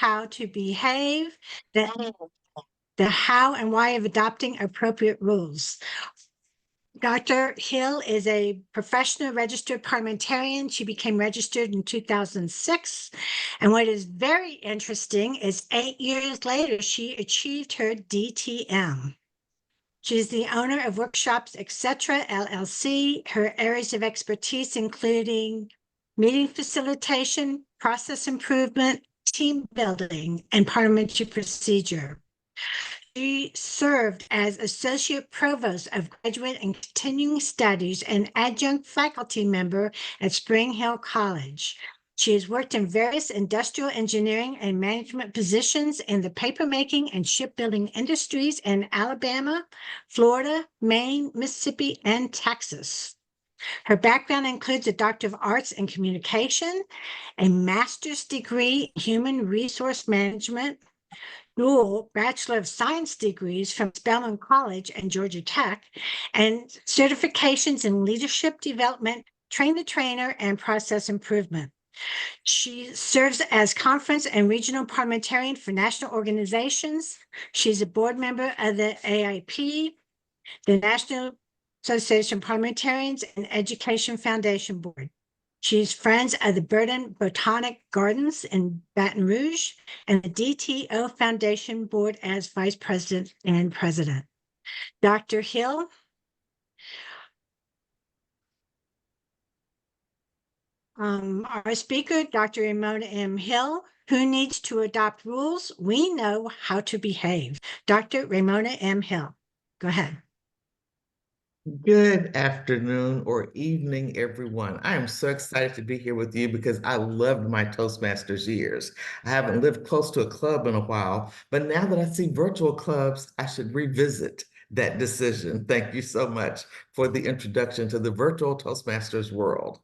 how to behave, the how and why of adopting appropriate rules. Dr. Hill is a professional registered parliamentarian. She became registered in 2006. And what is very interesting is 8 years later, she achieved her DTM. She is the owner of Workshops, Etc. LLC. Her areas of expertise including meeting facilitation, process improvement, team building, and parliamentary procedure. She served as Associate Provost of Graduate and Continuing Studies and adjunct faculty member at Spring Hill College. She has worked in various industrial engineering and management positions in the papermaking and shipbuilding industries in Alabama, Florida, Maine, Mississippi, and Texas. Her background includes a Doctor of Arts in Communication, a master's degree in Human Resource Management, dual Bachelor of Science degrees from Spelman College and Georgia Tech, and certifications in leadership development, train the trainer, and process improvement. She serves as conference and regional parliamentarian for national organizations. She's a board member of the AIP, the National Association of Parliamentarians, and Education Foundation Board. She's friends of the Burden Botanic Gardens in Baton Rouge and the DTO Foundation Board as Vice President and President. Dr. Hill. Our speaker, Dr. Ramona M. Hill, who needs to adopt rules? We know how to behave. Dr. Ramona M. Hill, go ahead. Good afternoon or evening, everyone. I am so excited to be here with you because I loved my Toastmasters years. I haven't lived close to a club in a while, but now that I see virtual clubs, I should revisit that decision. Thank you so much for the introduction to the virtual Toastmasters world.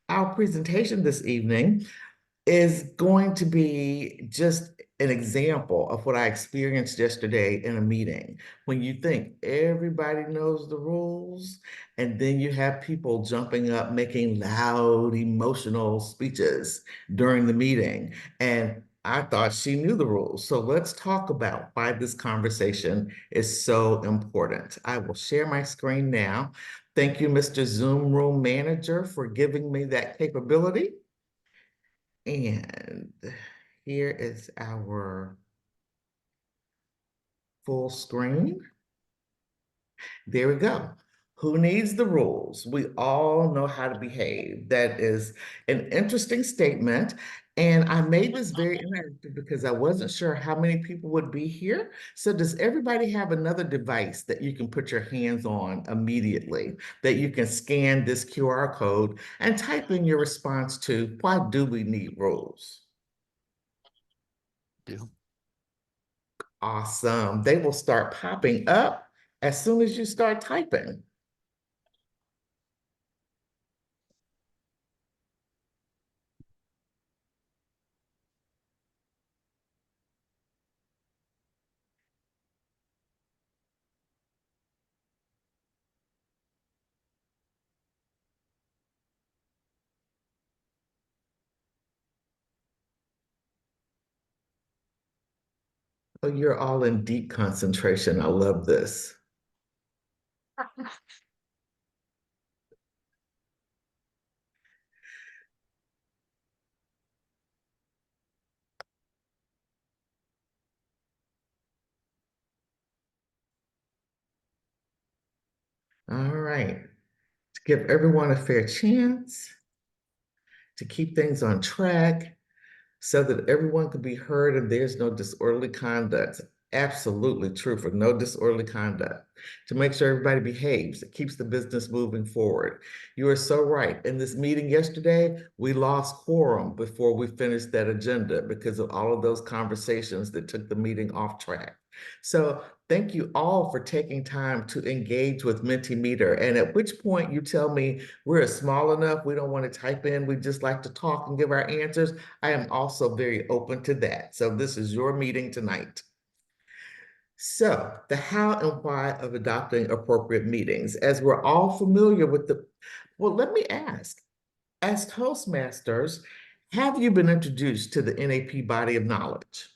Our presentation this evening is going to be just an example of what I experienced yesterday in a meeting. When you think everybody knows the rules, and then you have people jumping up, making loud, emotional speeches during the meeting. And I thought she knew the rules. So let's talk about why this conversation is so important. I will share my screen now. Thank you, Mr. Zoom Room Manager, for giving me that capability. And here is our full screen. There we go. Who needs the rules? We all know how to behave. That is an interesting statement. And I made this very interactive because I wasn't sure how many people would be here. So does everybody have another device that you can put your hands on immediately, that you can scan this QR code and type in your response to, why do we need rules? Awesome. They will start popping up as soon as you start typing. Oh, you're all in deep concentration. I love this. All right. To give everyone a fair chance, to keep things on track, so that everyone can be heard and there's no disorderly conduct. Absolutely true, for no disorderly conduct. To make sure everybody behaves, it keeps the business moving forward. You are so right. In this meeting yesterday, we lost quorum before we finished that agenda because of all of those conversations that took the meeting off track. So thank you all for taking time to engage with Mentimeter. And at which point you tell me we're small enough, we don't want to type in, we just like to talk and give our answers. I am also very open to that. So this is your meeting tonight. So the how and why of adopting appropriate meetings, as we're all familiar with well, let me ask, as Toastmasters, Have you been introduced to the NAP body of knowledge?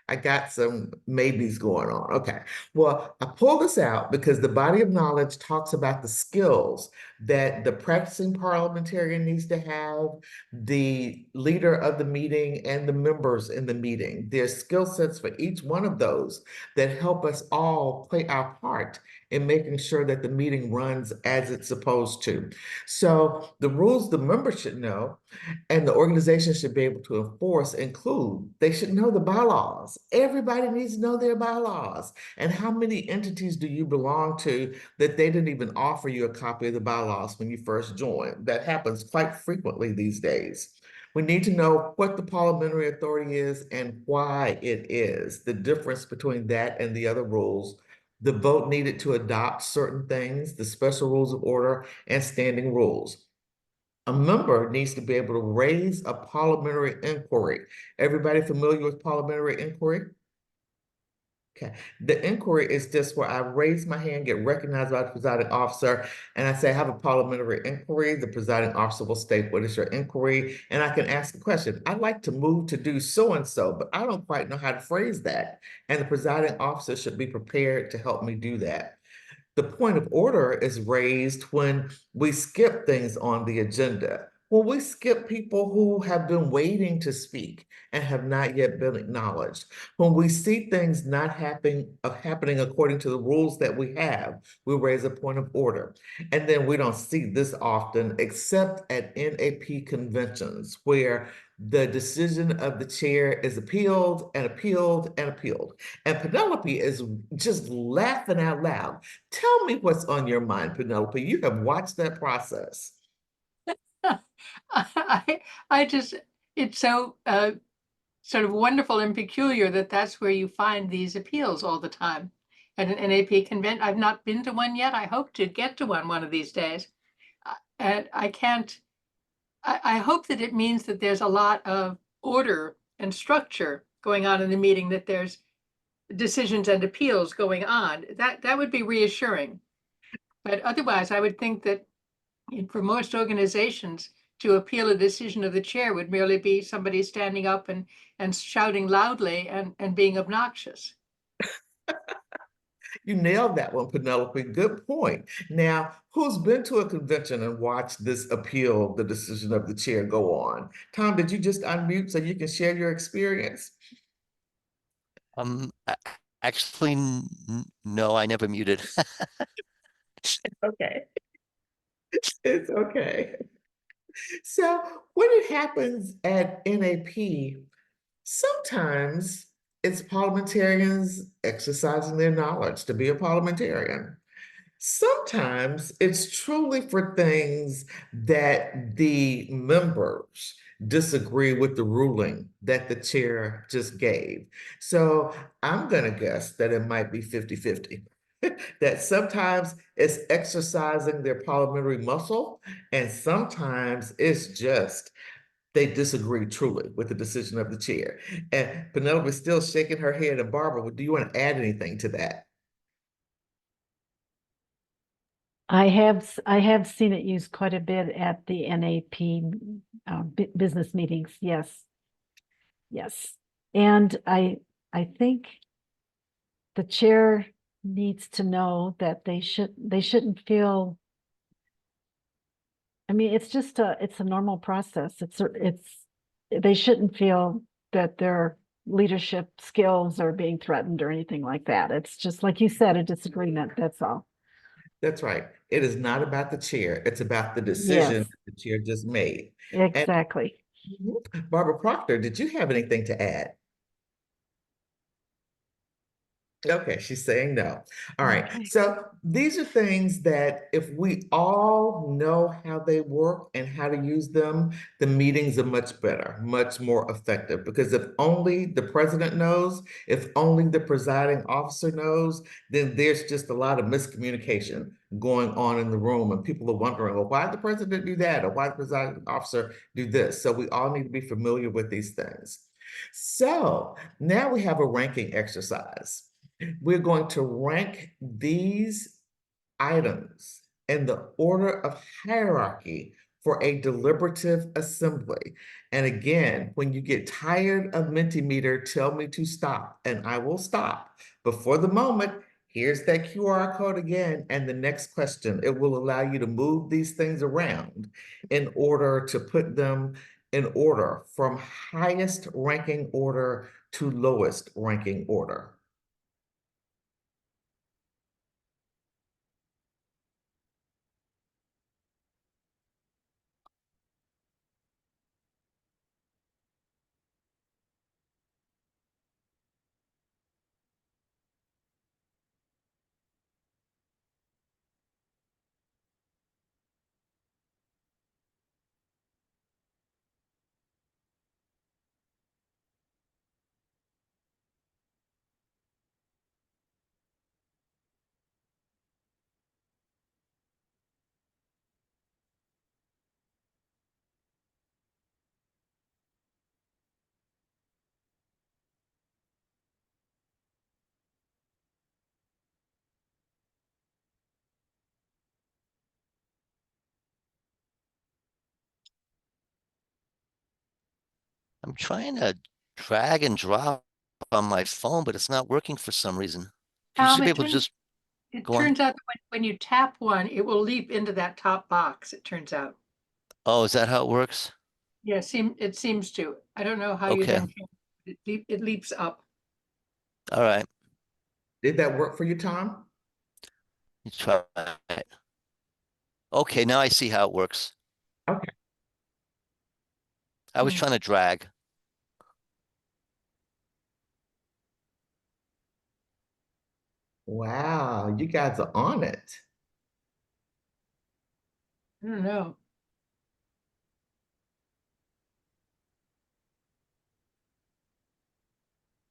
I got some maybes going on. Okay. Well, I pulled this out because the body of knowledge talks about the skills that the practicing parliamentarian needs to have, the leader of the meeting, and the members in the meeting. There's skill sets for each one of those that help us all play our part in making sure that the meeting runs as it's supposed to. So the rules the members should know and the organization should be able to enforce include, they should know the bylaws. Everybody needs to know their bylaws. And how many entities do you belong to that they didn't even offer you a copy of the bylaws when you first joined? That happens quite frequently these days. We need to know what the parliamentary authority is and why it is, the difference between that and the other rules, the vote needed to adopt certain things, the special rules of order, and standing rules. A member needs to be able to raise a parliamentary inquiry. Everybody familiar with parliamentary inquiry? Okay. The inquiry is just where I raise my hand, get recognized by the presiding officer, and I say, I have a parliamentary inquiry. The presiding officer will state, what is your inquiry? And I can ask a question. I'd like to move to do so-and-so, but I don't quite know how to phrase that. And the presiding officer should be prepared to help me do that. The point of order is raised when we skip things on the agenda. When we skip people who have been waiting to speak and have not yet been acknowledged. When we see things not happening according to the rules that we have, we raise a point of order. And then we don't see this often except at NAP conventions where the decision of the chair is appealed and appealed and appealed. And Penelope is just laughing out loud. Tell me what's on your mind, Penelope. You have watched that process. I just, it's so sort of wonderful and peculiar that that's where you find these appeals all the time at an NAP convention. I've not been to one yet. I hope to get to one of these days. And I can't, I hope that it means that there's a lot of order and structure going on in the meeting, that there's decisions and appeals going on. That would be reassuring. But otherwise, I would think that for most organizations, to appeal a decision of the chair would merely be somebody standing up and shouting loudly and being obnoxious. You nailed that one, Penelope. Good point. Now, who's been to a convention and watched this appeal, the decision of the chair, go on? Tom, did you just unmute so you can share your experience? Actually, no, I never muted. Okay. It's okay. So when it happens at NAP, sometimes it's parliamentarians exercising their knowledge to be a parliamentarian. Sometimes it's truly for things that the members disagree with the ruling that the chair just gave. So I'm going to guess that it might be 50-50. That sometimes it's exercising their parliamentary muscle, and sometimes it's just they disagree truly with the decision of the chair. And Penelope is still shaking her head. And Barbara, do you want to add anything to that? I have seen it used quite a bit at the NAP business meetings. Yes, yes, and I think the chair needs to know that they shouldn't feel. I mean, it's just it's a normal process. They shouldn't feel that their leadership skills are being threatened or anything like that. It's just like you said, a disagreement. That's all. That's right. It is not about the chair. It's about the decision Yes, the chair just made. exactly. And Barbara Proctor, did you have anything to add? Okay, she's saying no. All right. Okay. So these are things that if we all know how they work and how to use them, the meetings are much better, much more effective. Because if only the president knows, if only the presiding officer knows, then there's just a lot of miscommunication going on in the room. And people are wondering, well, why did the president do that? Or why did the presiding officer do this? So we all need to be familiar with these things. So now we have a ranking exercise. We're going to rank these items in the order of hierarchy for a deliberative assembly. And again, when you get tired of Mentimeter, tell me to stop, and I will stop. But for the moment, here's that QR code again, and the next question. It will allow you to move these things around in order to put them in order from highest ranking order to lowest ranking order. I'm trying to drag and drop on my phone, but it's not working for some reason. You should be able to just It go on. turns out that when you tap one, it will leap into that top box, it turns out. Oh, is that how it works? Yeah, it seems to. I don't know how you Okay. then change it leaps up. All right. Did that work for you, Tom? You try it. Okay, now I see how it works. Okay. I was Hmm. trying to drag. Wow, you guys are on it. I don't know.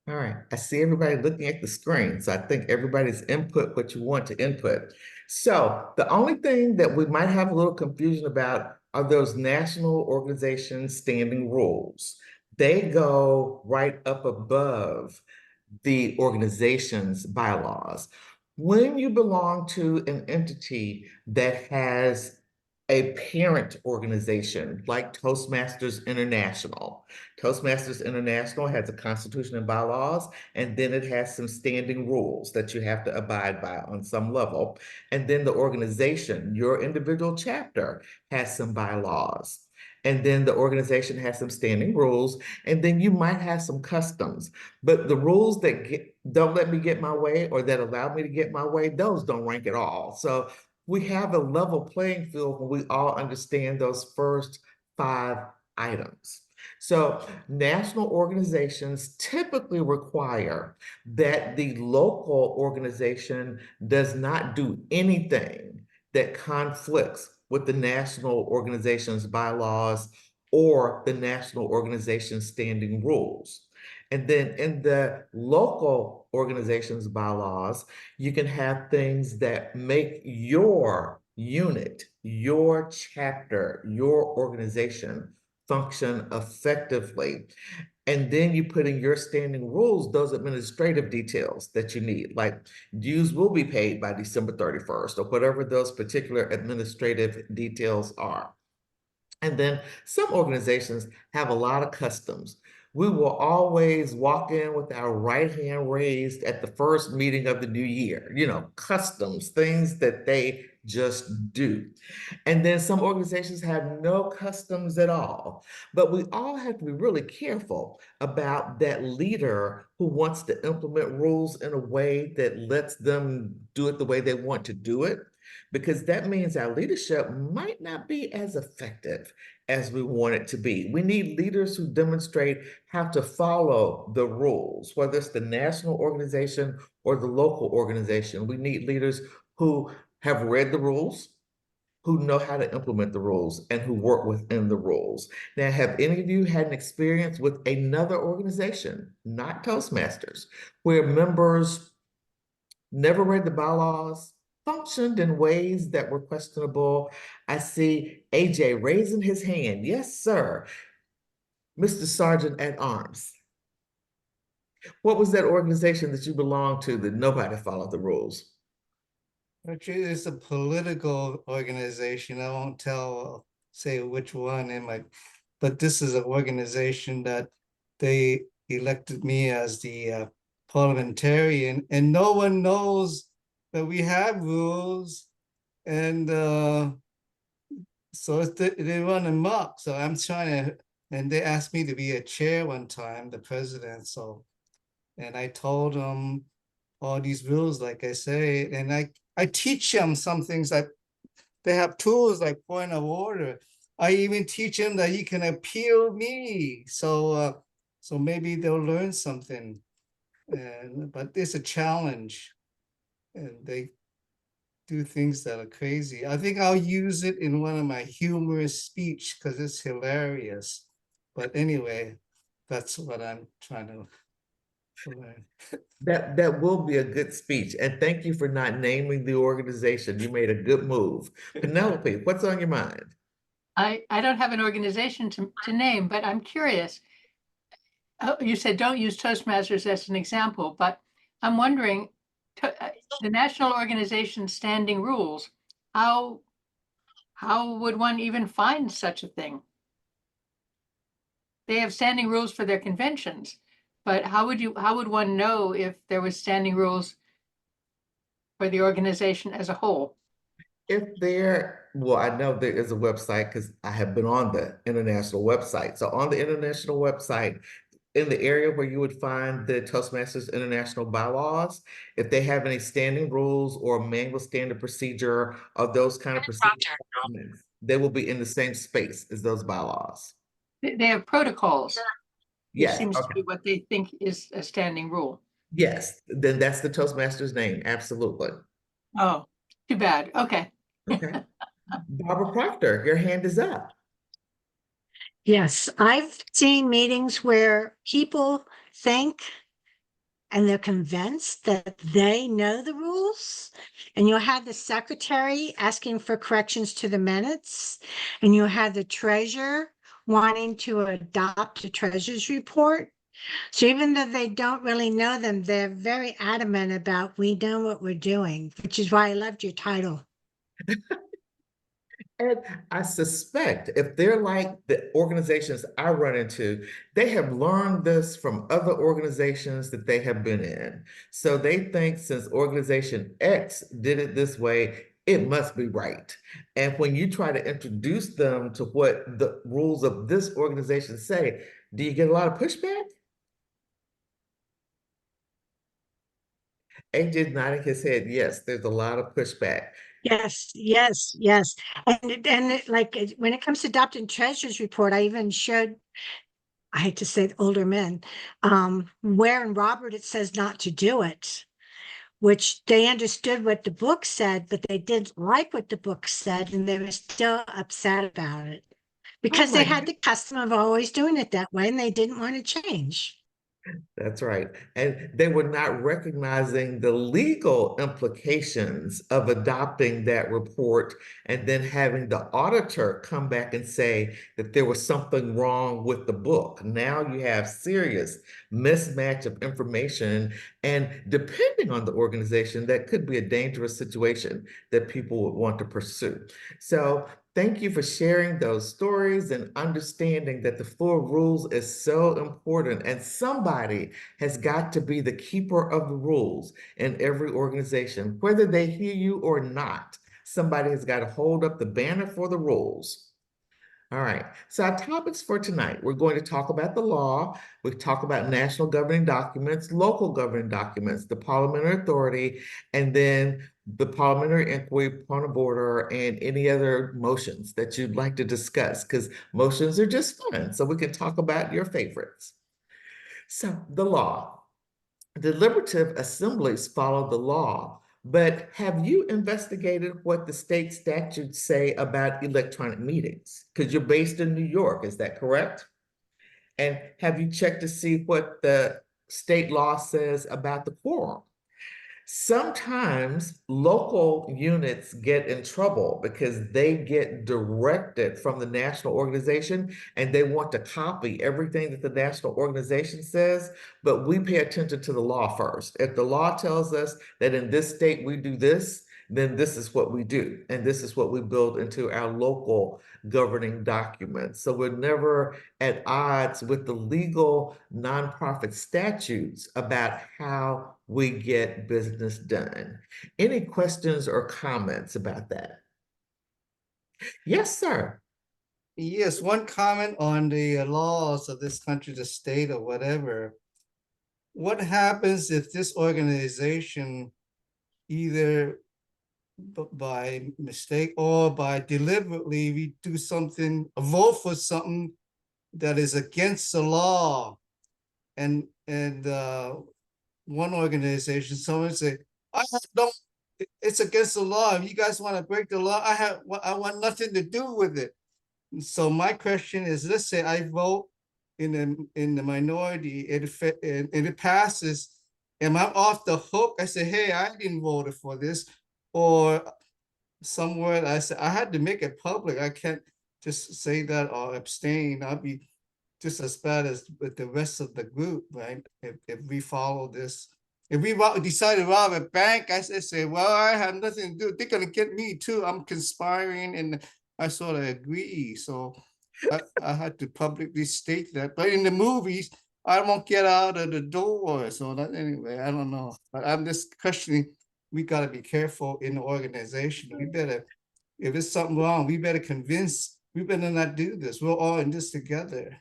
All right, I see everybody looking at the screen, so I think everybody's input what you want to input. So the only thing that we might have a little confusion about are those national organization standing rules. They go right up above the organization's bylaws. When you belong to an entity that has a parent organization like Toastmasters International. Toastmasters International has a constitution and bylaws, and then it has some standing rules that you have to abide by on some level. And then the organization, your individual chapter, has some bylaws. And then the organization has some standing rules, and then you might have some customs. But the rules that don't let me get my way or that allow me to get my way, those don't rank at all. So we have a level playing field when we all understand those first 5 items. So national organizations typically require that the local organization does not do anything that conflicts with the national organization's bylaws or the national organization's standing rules. And then in the local organization's bylaws, you can have things that make your unit, your chapter, your organization function effectively. And then you put in your standing rules, those administrative details that you need, like dues will be paid by December 31st or whatever those particular administrative details are. And then some organizations have a lot of customs. We will always walk in with our right hand raised at the first meeting of the new year, customs, things that they just do. And then some organizations have no customs at all. But we all have to be really careful about that leader who wants to implement rules in a way that lets them do it the way they want to do it, because that means our leadership might not be as effective as we want it to be. We need leaders who demonstrate how to follow the rules, whether it's the national organization or the local organization. We need leaders who have read the rules, who know how to implement the rules, and who work within the rules. Now, have any of you had an experience with another organization, not Toastmasters, where members never read the bylaws, functioned in ways that were questionable? I see AJ raising his hand. Yes, sir. Mr. Sergeant at Arms. What was that organization that you belonged to that nobody followed the rules? Actually, it's a political organization. I won't tell say which one, and but this is an organization that they elected me as the parliamentarian, and no one knows that we have rules, and so they run amok. So I'm trying to, and they asked me to be a chair one time, the president. So, and I told them all these rules, like I say, and I teach them some things that they have tools like point of order. I even teach them that you can appeal me. So so maybe they'll learn something. But it's a challenge, and they do things that are crazy. I think I'll use it in one of my humorous speech because it's hilarious. But anyway, that's what I'm trying to learn. That will be a good speech. And thank you for not naming the organization. You made a good move. Penelope, what's on your mind? I don't have an organization to name, but I'm curious. You said don't use Toastmasters as an example, but I'm wondering, the national organization standing rules, how would one even find such a thing? They have standing rules for their conventions, but how would one know if there was standing rules for the organization as a whole? Well, I know there is a website because I have been on the international website. So on the international website, in the area where you would find the Toastmasters International bylaws, if they have any standing rules or manual standard procedure of those kind of procedures, they will be in the same space as those bylaws. They have protocols. Which Yes. seems to Okay. be what they think is a standing rule. Yes, then that's the Toastmasters name. Absolutely. Oh, too bad. Okay. Okay. Barbara Proctor, your hand is up. Yes, I've seen meetings where people think and they're convinced that they know the rules. And you'll have the secretary asking for corrections to the minutes, and you'll have the treasurer wanting to adopt the treasurer's report. So even though they don't really know them, they're very adamant about we know what we're doing, which is why I loved your title. And I suspect if they're like the organizations I run into, they have learned this from other organizations that they have been in. So they think since organization X did it this way, it must be right. And when you try to introduce them to what the rules of this organization say, do you get a lot of pushback? AJ's nodding his head. Yes, there's a lot of pushback. Yes, yes, yes. When it comes to adopting treasurer's report, I even showed, I hate to say older men, where in Robert it says not to do it, which they understood what the book said, but they didn't like what the book said, and they were still upset about it because Oh they my had the custom of always doing it that way and they didn't want to change. That's right. And they were not recognizing the legal implications of adopting that report and then having the auditor come back and say that there was something wrong with the book. Now you have serious mismatch of information, and depending on the organization, that could be a dangerous situation that people would want to pursue. So thank you for sharing those stories and understanding that the full rules is so important, and somebody has got to be the keeper of the rules in every organization, whether they hear you or not. Somebody has got to hold up the banner for the rules. All right, so our topics for tonight, we're going to talk about the law, we talk about national governing documents, local governing documents, the parliamentary authority, and then the parliamentary inquiry, point of order, and any other motions that you'd like to discuss, because motions are just fun, so we can talk about your favorites. So the law. Deliberative assemblies follow the law, but have you investigated what the state statutes say about electronic meetings? Because you're based in New York, is that correct? And have you checked to see what the state law says about the quorum? Sometimes local units get in trouble because they get directed from the national organization and they want to copy everything that the national organization says, but we pay attention to the law first. If the law tells us that in this state we do this, then this is what we do. And this is what we build into our local governing documents. So we're never at odds with the legal nonprofit statutes about how we get business done. Any questions or comments about that? Yes, sir. Yes, one comment on the laws of this country, the state or whatever. What happens if this organization either by mistake or by deliberately we do something, vote for something that is against the law, and one organization, someone say, don't, it's against the law. If you guys want to break the law, I want nothing to do with it. So my question is, let's say I vote in the minority, and it passes, am I off the hook? I say, hey, I didn't vote for this, or somewhere I said I had to make it public. I can't just say that or abstain. I'll be just as bad as with the rest of the group, right? If we follow this, if we decide to rob a bank, I say, well, I have nothing to do. They're gonna get me too. I'm conspiring, and I sort of agree. So I had to publicly state that. But in the movies, I won't get out of the door. So that, anyway, I don't know. But I'm just questioning. We got to be careful in the organization. We better, if it's something wrong, we better convince. We better not do this. We're all in this together.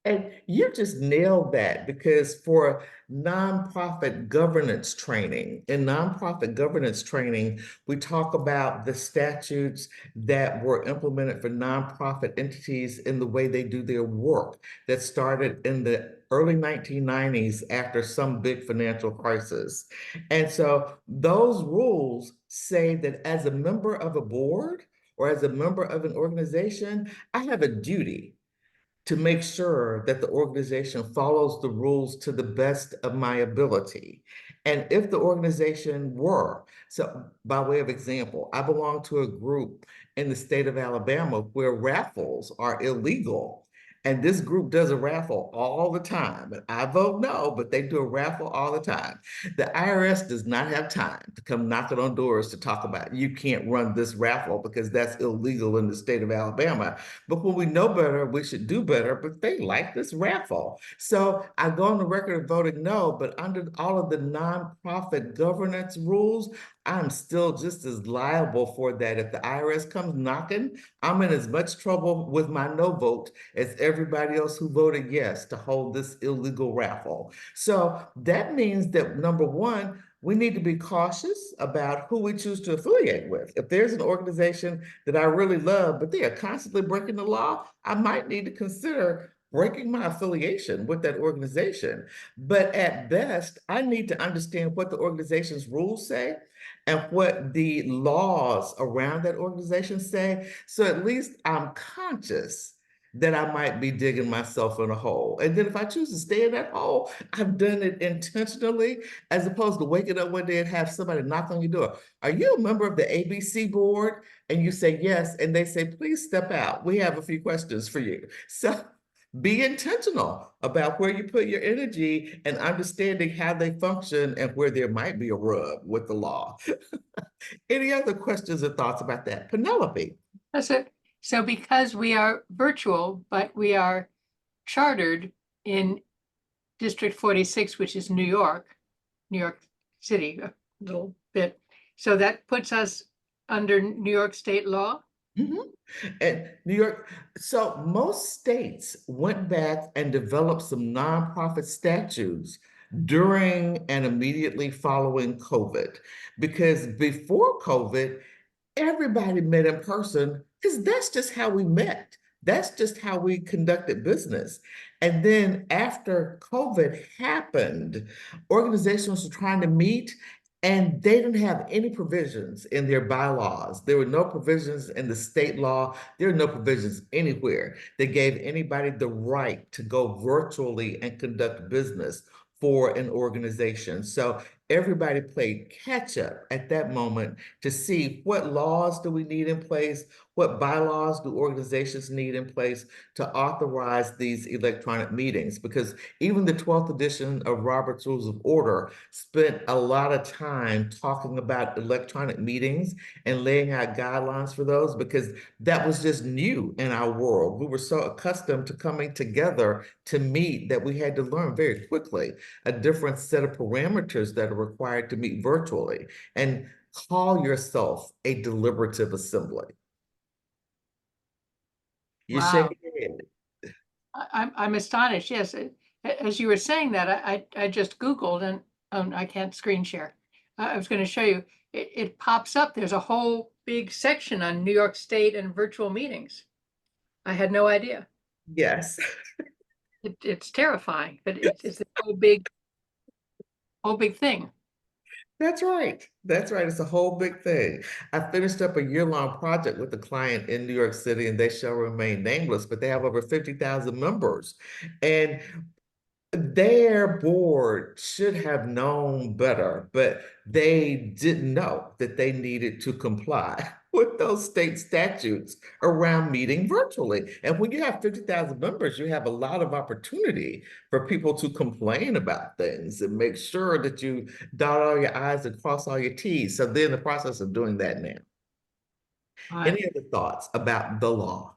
And you just nailed that, because for nonprofit governance training, we talk about the statutes that were implemented for nonprofit entities in the way they do their work that started in the early 1990s after some big financial crisis. And so those rules say that as a member of a board or as a member of an organization, I have a duty to make sure that the organization follows the rules to the best of my ability. And if the organization were, so by way of example, I belong to a group in the state of Alabama where raffles are illegal. And this group does a raffle all the time. And I vote no, but they do a raffle all the time. The IRS does not have time to come knocking on doors to talk about, you can't run this raffle because that's illegal in the state of Alabama. But when we know better, we should do better, but they like this raffle. So I go on the record of voting no, but under all of the nonprofit governance rules, I'm still just as liable for that. If the IRS comes knocking, I'm in as much trouble with my no vote as everybody else who voted yes to hold this illegal raffle. So that means that, number one, we need to be cautious about who we choose to affiliate with. If there's an organization that I really love, but they are constantly breaking the law, I might need to consider breaking my affiliation with that organization. But at best, I need to understand what the organization's rules say and what the laws around that organization say. So at least I'm conscious that I might be digging myself in a hole. And then if I choose to stay in that hole, I've done it intentionally, as opposed to waking up one day and have somebody knock on your door. Are you a member of the ABC board? And you say yes, and they say, please step out. We have a few questions for you. So be intentional about where you put your energy and understanding how they function and where there might be a rub with the law. Any other questions or thoughts about that? Penelope. That's it. So because we are virtual, but we are chartered in District 46, which is New York City, a little bit. So that puts us under New York state law. Mm-hmm. And New York, so most states went back and developed some nonprofit statutes during and immediately following COVID, because before COVID, everybody met in person because that's just how we met. That's just how we conducted business. And then after COVID happened, organizations were trying to meet, and they didn't have any provisions in their bylaws. There were no provisions in the state law. There were no provisions anywhere that gave anybody the right to go virtually and conduct business for an organization. So everybody played catch up at that moment to see what laws do we need in place, what bylaws do organizations need in place to authorize these electronic meetings. Because even the 12th edition of Robert's Rules of Order spent a lot of time talking about electronic meetings and laying out guidelines for those, because that was just new in our world. We were so accustomed to coming together to meet that we had to learn very quickly a different set of parameters that are required to meet virtually, and call yourself a deliberative assembly. You're Wow. shaking your head. I'm astonished. Yes, as you were saying that, I just Googled and I can't screen share. I was going to show you. It pops up. There's a whole big section on New York State and virtual meetings. I had no idea. Yes. It's terrifying, but it's a whole big thing. That's right. That's right. It's a whole big thing. I finished up a year-long project with a client in New York City, and they shall remain nameless, but they have over 50,000 members. And their board should have known better, but they didn't know that they needed to comply with those state statutes around meeting virtually. And when you have 50,000 members, you have a lot of opportunity for people to complain about things and make sure that you dot all your I's and cross all your T's. So they're in the process of doing that now. Any other thoughts about the law?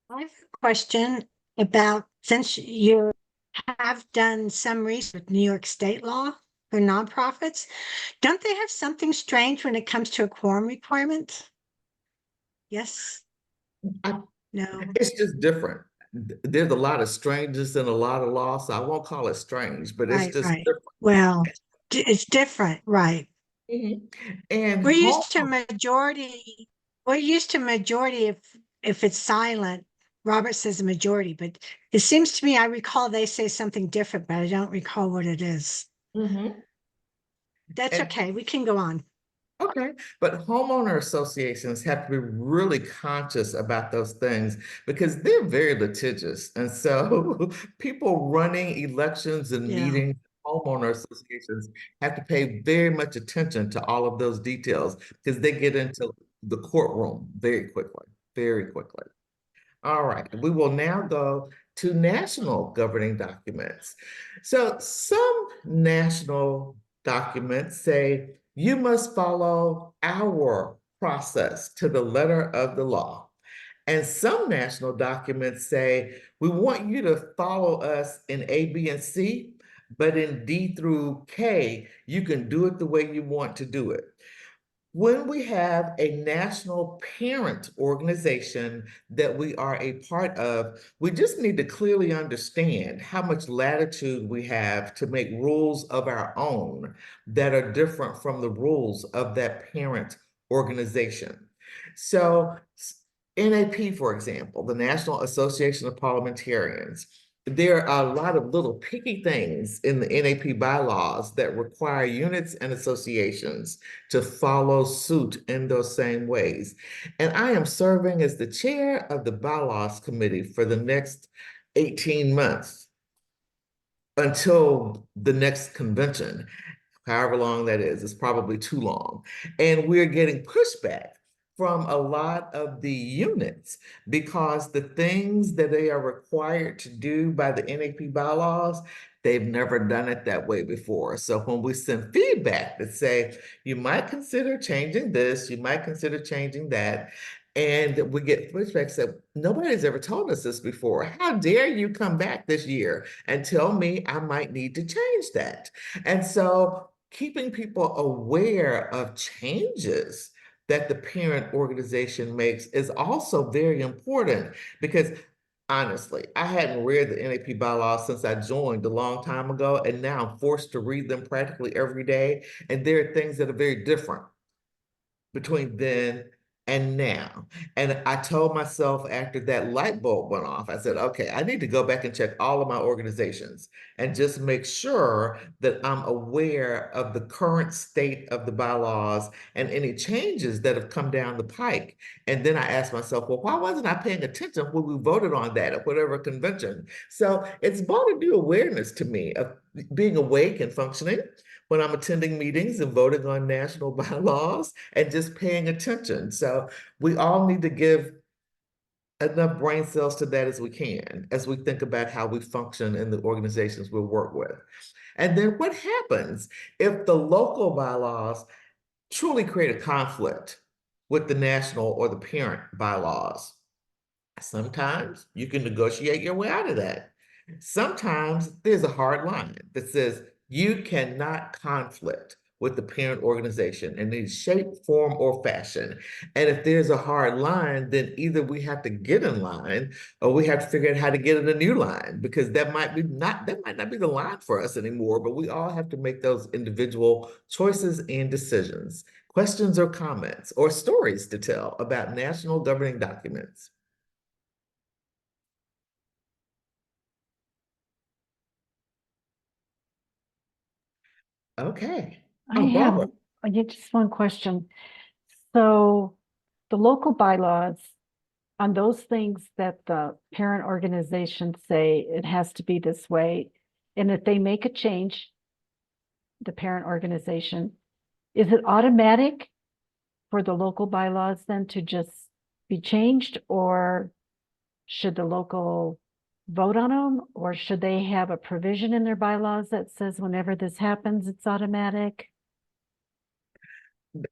I have a question about, since you have done some research with New York state law for nonprofits, don't they have something strange when it comes to a quorum requirement? Yes? I- No? It's just different. There's a lot of strangeness in a lot of law, so I won't call it strange, but it's Right, just right. different. Well, it's different, right? Mhm. And We're home, used to majority, we're used to majority if it's silent. Robert says a majority, but it seems to me, I recall they say something different, but I don't recall what it is. Mhm. That's And okay, we can go on. okay, but homeowner associations have to be really conscious about those things because they're very litigious. And so people running elections and Yeah. meetings, homeowner associations have to pay very much attention to all of those details because they get into the courtroom very quickly, very quickly. All right, we will now go to national governing documents. So some national documents say you must follow our process to the letter of the law. And some national documents say we want you to follow us in A, B, and C, but in D through K, you can do it the way you want to do it. When we have a national parent organization that we are a part of, we just need to clearly understand how much latitude we have to make rules of our own that are different from the rules of that parent organization. So NAP, for example, the National Association of Parliamentarians, there are a lot of little picky things in the NAP bylaws that require units and associations to follow suit in those same ways. And I am serving as the chair of the bylaws committee for the next 18 months until the next convention, however long that is. It's probably too long. And we're getting pushback from a lot of the units because the things that they are required to do by the NAP bylaws, they've never done it that way before. So when we send feedback that say, you might consider changing this, you might consider changing that, and we get pushback said, nobody's ever told us this before. How dare you come back this year and tell me I might need to change that? And so keeping people aware of changes that the parent organization makes is also very important because honestly, I hadn't read the NAP bylaws since I joined a long time ago, and now I'm forced to read them practically every day. And there are things that are very different between then and now. And I told myself after that light bulb went off, I said, okay, I need to go back and check all of my organizations and just make sure that I'm aware of the current state of the bylaws and any changes that have come down the pike. And then I asked myself, well, why wasn't I paying attention when we voted on that at whatever convention? So it's brought a new awareness to me of being awake and functioning when I'm attending meetings and voting on national bylaws and just paying attention. So we all need to give enough brain cells to that as we can, as we think about how we function in the organizations we work with. And then what happens if the local bylaws truly create a conflict with the national or the parent bylaws? Sometimes you can negotiate your way out of that. Sometimes there's a hard line that says you cannot conflict with the parent organization in any shape, form, or fashion. And if there's a hard line, then either we have to get in line or we have to figure out how to get in a new line, because that might not be the line for us anymore, but we all have to make those individual choices and decisions. Questions or comments or stories to tell about national governing documents? Okay. I Oh, have Barbara. just one question. So the local bylaws on those things that the parent organizations say it has to be this way, and if they make a change, the parent organization, is it automatic for the local bylaws then to just be changed, or should the local vote on them, or should they have a provision in their bylaws that says whenever this happens, it's automatic?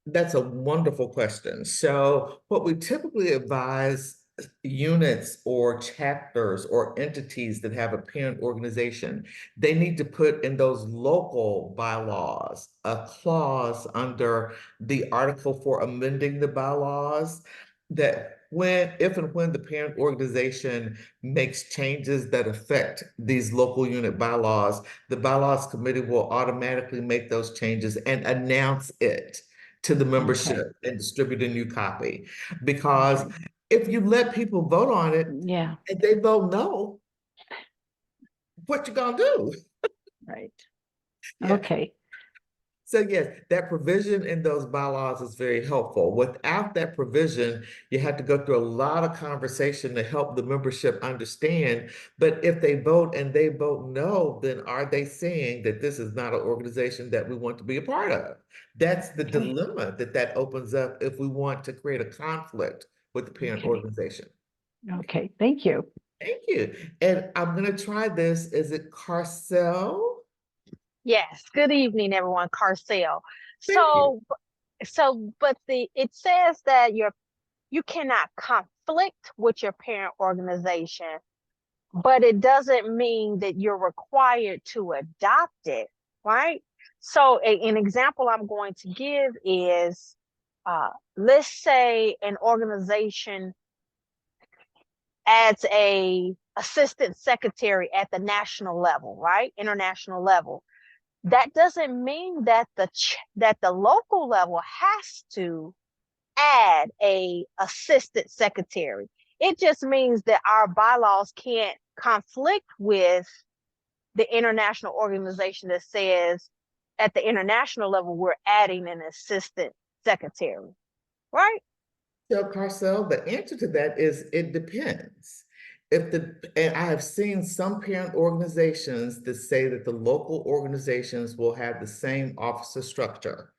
That's a wonderful question. So what we typically advise units or chapters or entities that have a parent organization, they need to put in those local bylaws a clause under the article for amending the bylaws that if and when the parent organization makes changes that affect these local unit bylaws, the bylaws committee will automatically make those changes and announce it to the membership and distribute a new copy. Because if you let people vote on it Yeah, and they vote no, what you gonna do? right. Yeah. Okay, So yes, that provision in those bylaws is very helpful. Without that provision, you have to go through a lot of conversation to help the membership understand. But if they vote and they vote no, then are they saying that this is not an organization that we want to be a part of? That's the dilemma that opens up if we want to create a conflict with the parent organization. okay, thank you. Thank you. And I'm gonna try this. Is it Carcel? Yes, good evening, everyone. Carcel. Thank you. But it says that you cannot conflict with your parent organization, but it doesn't mean that you're required to adopt it, right? So an example I'm going to give is, let's say an organization adds a assistant secretary at the national level, right? International level. That doesn't mean that the local level has to add a assistant secretary. It just means that our bylaws can't conflict with the international organization that says at the international level we're adding an assistant secretary, right? So Carcel, the answer to that is it depends. And I have seen some parent organizations that say that the local organizations will have the same officer structure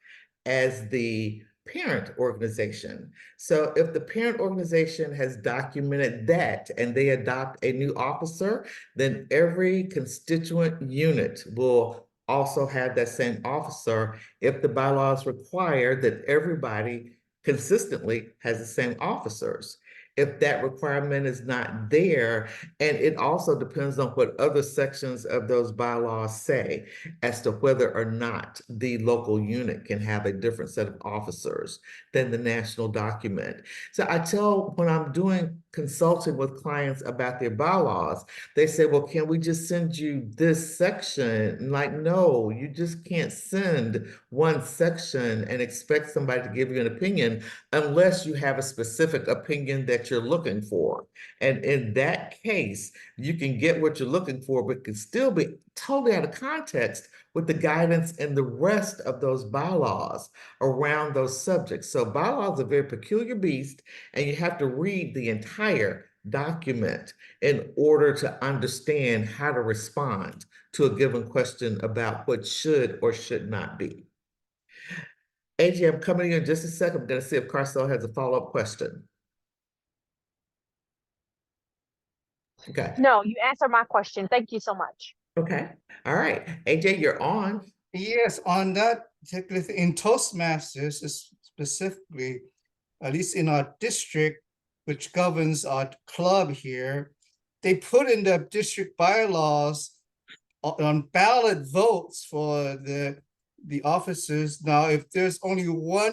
as the parent organization. So if the parent organization has documented that and they adopt a new officer, then every constituent unit will also have that same officer if the bylaws require that everybody consistently has the same officers. if that requirement is not there. And it also depends on what other sections of those bylaws say as to whether or not the local unit can have a different set of officers than the national document. So I tell, when I'm doing consulting with clients about their bylaws, they say, well, can we just send you this section? And like, no, you just can't send one section and expect somebody to give you an opinion unless you have a specific opinion that you're looking for. And in that case, you can get what you're looking for, but can still be totally out of context with the guidance and the rest of those bylaws around those subjects. So bylaws are a very peculiar beast, and you have to read the entire document in order to understand how to respond to a given question about what should or should not be. AJ, I'm coming to you in just a second. I'm going to see if Carcel has a follow-up question. Okay. No, you answered my question. Thank you so much. Okay. All right. AJ, you're on. Yes, on that particular thing, in Toastmasters specifically, at least in our district, which governs our club here, they put in the district bylaws on ballot votes for the officers. Now, if there's only one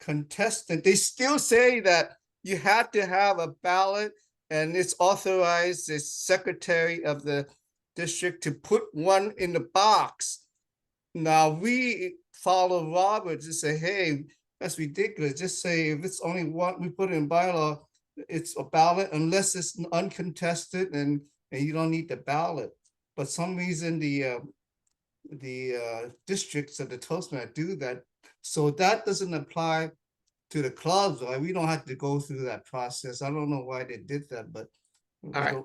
contestant, they still say that you have to have a ballot, and it's authorized the secretary of the district to put one in the box. Now we follow Roberts and say, hey, that's ridiculous. Just say if it's only one, we put it in bylaw, it's a ballot unless it's uncontested, and you don't need the ballot. But some reason the districts of the Toastmasters do that. So that doesn't apply to the clubs, right? We don't have to go through that process. I don't know why they did that, but All right.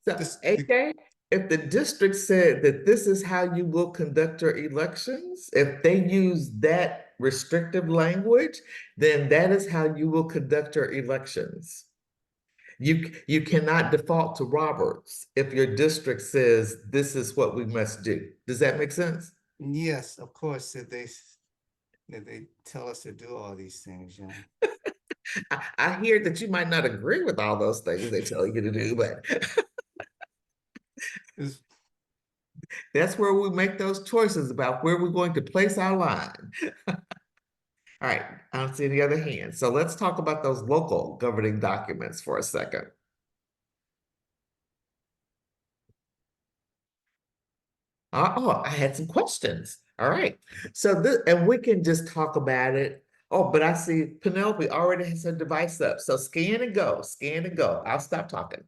So AJ, if the district said that this is how you will conduct your elections, if they use that restrictive language, then that is how you will conduct your elections. You cannot default to Roberts if your district says this is what we must do. Does that make sense? yes, of course, if they tell us to do all these things, yeah. I hear that you might not agree with all those things they tell you to do, but that's where we make those choices about where we're going to place our line. All right, I don't see any other hands. So let's talk about those local governing documents for a second. Oh, I had some questions. All right. So this, and we can just talk about it. Oh, but I see Penelope already has her device up. So scan and go, scan and go. I'll stop talking.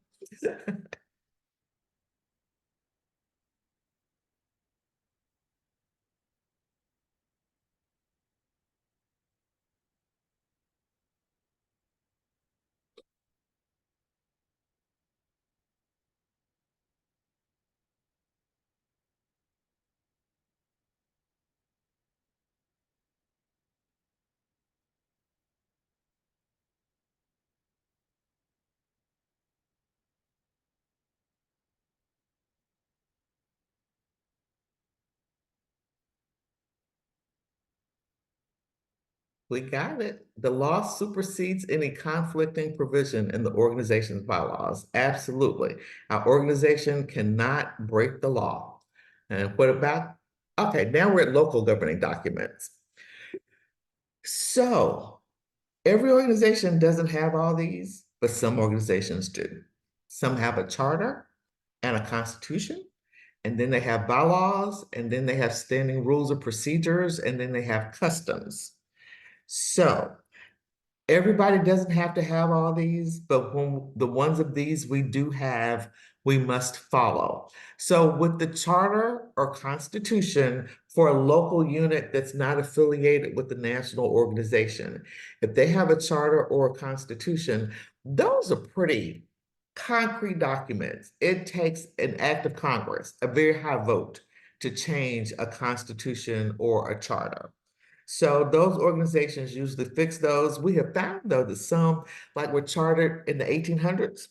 We got it. The law supersedes any conflicting provision in the organization's bylaws. Absolutely. Our organization cannot break the law. And what about, okay, now we're at local governing documents. So every organization doesn't have all these, but some organizations do. Some have a charter and a constitution, and then they have bylaws, and then they have standing rules of procedures, and then they have customs. So everybody doesn't have to have all these, but when the ones of these we do have, we must follow. So with the charter or constitution for a local unit that's not affiliated with the national organization, if they have a charter or a constitution, those are pretty concrete documents. It takes an act of Congress, a very high vote, to change a constitution or a charter. So those organizations usually fix those. We have found, though, that some, like were chartered in the 1800s,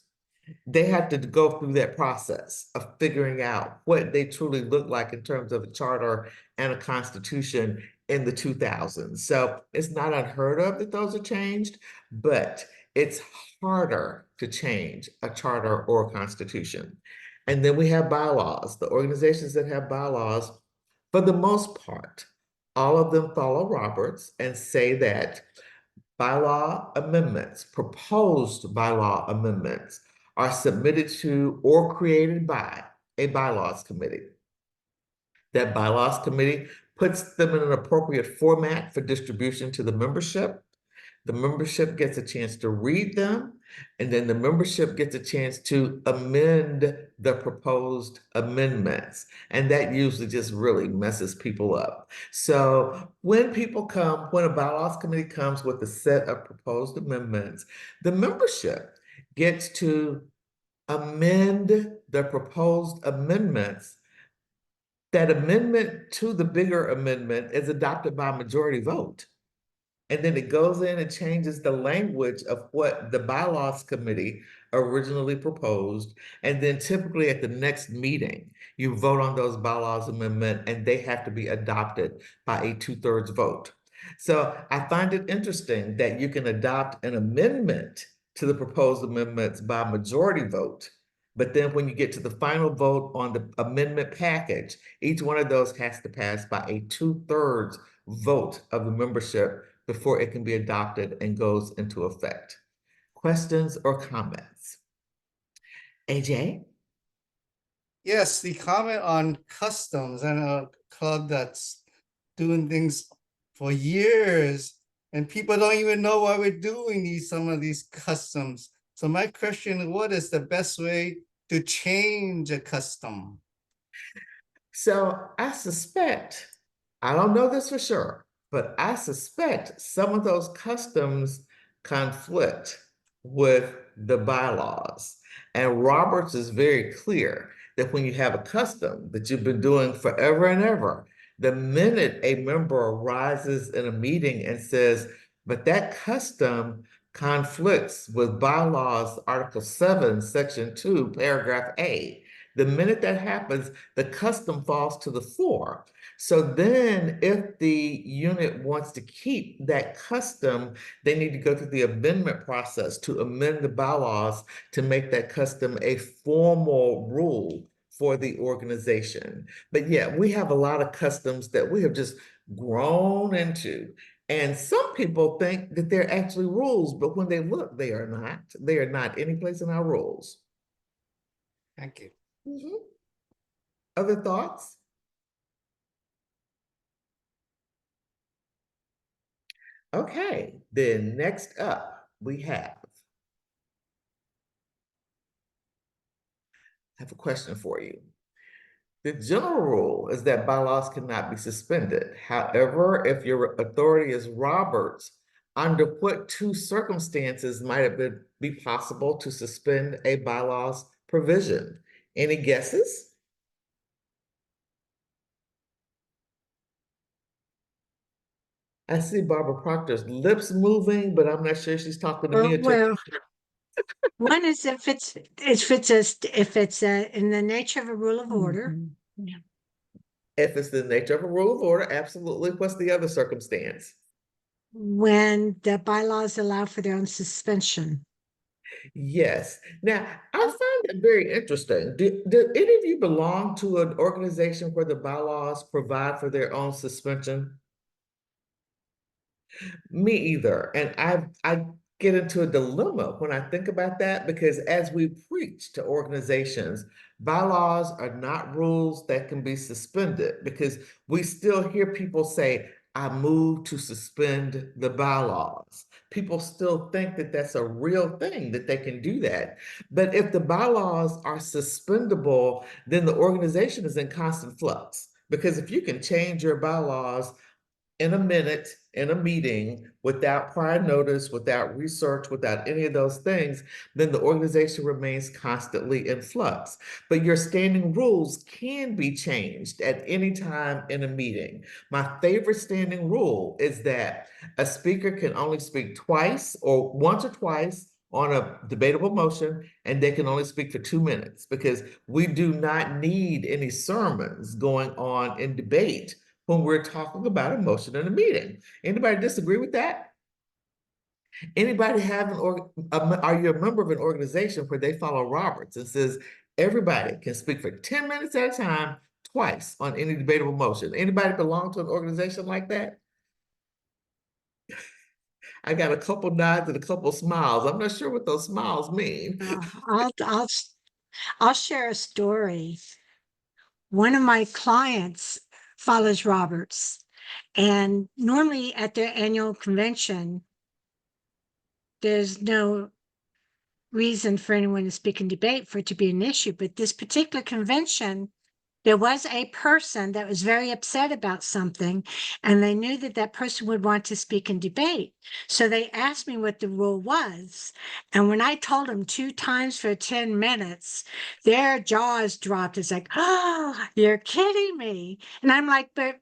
they have to go through that process of figuring out what they truly look like in terms of a charter and a constitution in the 2000s. So it's not unheard of that those are changed, but it's harder to change a charter or a constitution. And then we have bylaws. The organizations that have bylaws, for the most part, all of them follow Roberts and say that bylaw amendments, proposed bylaw amendments, are submitted to or created by a bylaws committee. That bylaws committee puts them in an appropriate format for distribution to the membership. The membership gets a chance to read them, and then the membership gets a chance to amend the proposed amendments. And that usually just really messes people up. So when a bylaws committee comes with a set of proposed amendments, the membership gets to amend the proposed amendments. That amendment to the bigger amendment is adopted by majority vote. And then it goes in and changes the language of what the bylaws committee originally proposed. And then typically at the next meeting, you vote on those bylaws amendment and they have to be adopted by a 2/3 vote. So I find it interesting that you can adopt an amendment to the proposed amendments by majority vote. But then when you get to the final vote on the amendment package, each one of those has to pass by a 2/3 vote of the membership before it can be adopted and goes into effect. Questions or comments? AJ? Yes, the comment on customs and a club that's doing things for years and people don't even know why we're doing some of these customs. So my question, what is the best way to change a custom? So I suspect, I don't know this for sure, but I suspect some of those customs conflict with the bylaws. And Roberts is very clear that when you have a custom that you've been doing forever and ever, the minute a member arises in a meeting and says, but that custom conflicts with bylaws, Article 7, Section 2, Paragraph A. The minute that happens, the custom falls to the floor. So then if the unit wants to keep that custom, they need to go through the amendment process to amend the bylaws to make that custom a formal rule for the organization. But yeah, we have a lot of customs that we have just grown into. And some people think that they're actually rules, but when they look, they are not. They are not any place in our rules. Thank you. Mm-hmm. Other thoughts? Okay, then next up we have, I have a question for you. The general rule is that bylaws cannot be suspended. However, if your authority is Roberts, under what two circumstances might it be possible to suspend a bylaws provision? Any guesses? I see Barbara Proctor's lips moving, but I'm not sure she's talking to me. Well, one is if it's in the nature of a rule of order. Mhm. Yeah. If it's the nature of a rule of order, absolutely. What's the other circumstance? When the bylaws allow for their own suspension. Yes. Now, I find it very interesting. Do any of you belong to an organization where the bylaws provide for their own suspension? Me either. And I get into a dilemma when I think about that, because as we preach to organizations, bylaws are not rules that can be suspended, because we still hear people say, I move to suspend the bylaws. People still think that that's a real thing, that they can do that. But if the bylaws are suspendable, then the organization is in constant flux. Because if you can change your bylaws in a minute, in a meeting, without prior notice, without research, without any of those things, then the organization remains constantly in flux. But your standing rules can be changed at any time in a meeting. My favorite standing rule is that a speaker can only speak twice or once or twice on a debatable motion, and they can only speak for 2 minutes, because we do not need any sermons going on in debate when we're talking about a motion in a meeting. Anybody disagree with that? Anybody have are you a member of an organization where they follow Roberts and says everybody can speak for 10 minutes at a time, twice on any debatable motion? Anybody belong to an organization like that? I got a couple nods and a couple smiles. I'm not sure what those smiles mean. I'll share a story. One of my clients follows Roberts, and normally at their annual convention, there's no reason for anyone to speak and debate for it to be an issue. But this particular convention, there was a person that was very upset about something, and they knew that that person would want to speak and debate. So they asked me what the rule was. And when I told them 2 times for 10 minutes, their jaws dropped. It's like, oh, you're kidding me. And I'm like, but